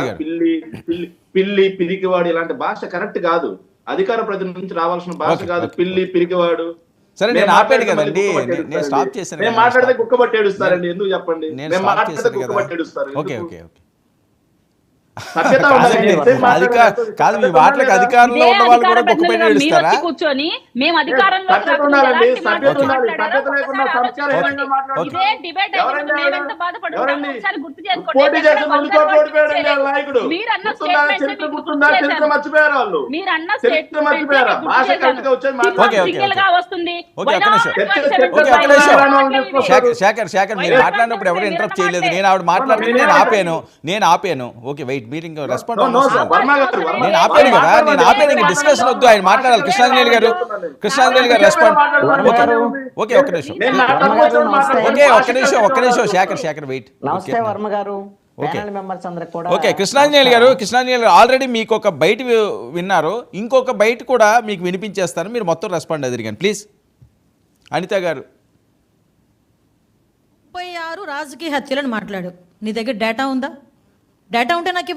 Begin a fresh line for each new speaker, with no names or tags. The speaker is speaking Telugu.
గారు
పిల్లి పిల్లి పిల్లి పిరికివాడు ఇలాంటి భాష కరెక్ట్ కాదు. అధికార ప్రతినిధి నుంచి రావాల్సిన భాష
ఓకే
కాదు.
ఓకే
పిల్లి పిరికివాడు.
సరే
మేము
నేను ఆపాను
మాట్లాడితే మళ్ళీ
కదండి
కుక్క పట్టి
నేను
ఏడుస్తారండి.
స్టాప్ చేశాను
మేము
కదా
మాట్లాడితే కుక్క పట్టి ఏడుస్తారండి. ఎందుకు చెప్పండి?
నేను
మేము
స్టాప్
మాట్లాడితే
చేశాను
కుక్క
కదా
పట్టి ఏడుస్తారు.
ఓకే
ఎందుకు?
ఓకే ఓకే
సభ్యత ఉండాలండి. ఎంతసేపు మాట్లాడాలి?
కాదు మీ
సభ్యత
మాటలకు
ఉండాలి కదా?
అధికారంలో
ఇదే
ఉన్న వాళ్ళు
అధికార
కూడా గొప్ప
ప్రతినిధులుగా
పెట్టి
మీరు
ఏడుస్తారా
వచ్చి కూర్చొని మేము అధికారంలో
సభ్యత ఉండాలండి. సభ్యత ఉండాలి.
మాట్లాడారో
సభ్యత లేకుండా
ఒకసారి
సంస్కారహీనంగా
ఆలోచించండి.
మాట్లాడుతున్నారు.
ఇదే డిబేట్
ఎవరండి
అయినప్పుడు
ఆవిడ?
మేమెంత బాధపడుతున్నామో
ఎవరండి?
ఒకసారి గుర్తు చేసుకోండి.
పోటీ
ఎక్కడ
చేసిన
వందల
చోటు ఓడిపోయాడండి
ఓట్లు
ఆ నాయకుడు.
మీరన్న
గుర్తుందా?
స్టేట్మెంట్స్
చరిత్ర
మీకు
గుర్తుందా?
గుర్తు
చరిత్ర
చేశాను.
మర్చిపోయారు వాళ్ళు.
మీరన్న
చరిత్ర
స్టేట్మెంట్స్
మర్చిపోయారా?
మీకు
భాష
గుర్తు
కరెక్ట్ గా వచ్చేది
చేశాను.
మాట్లాడండి.
ఓకే,
సింగిల్ గా వస్తుంది.
ఓకే, ఒక్క నిమిషం.
చర్చ
శేఖర్ మీరు మాట్లాడినప్పుడు ఎవరు ఇంటరప్ట్ చేయలేదు. నేను ఆవిడ మాట్లాడితే నేను ఆపాను ఓకే వెయిట్ మీరు ఇంకా రెస్పాండ్ నేను ఆపాను కదా నేను ఆపాను ఇంకా డిస్కషన్ వద్దు ఆయన మాట్లాడాలి. కృష్ణాంజలి గారు రెస్పాండ్ ఓకే ఒక్క నిమిషం ఒక్క నిమిషం శేఖర్ వెయిట్
నమస్తే వర్మ గారు.
ఓకే
మెంబర్స్ అందరికి కూడా
ఓకే కృష్ణాంజలి గారు ఆల్రెడీ మీకు ఒక బయట విన్నారు, ఇంకొక బయట కూడా మీకు వినిపించేస్తాను. మీరు మొత్తం రెస్పాండ్ అదిరిగాను ప్లీజ్. అనిత గారు
36 రాజకీయ హత్యలను మాట్లాడు. నీ దగ్గర డేటా ఉందా? డేటా ఉంటే నాకు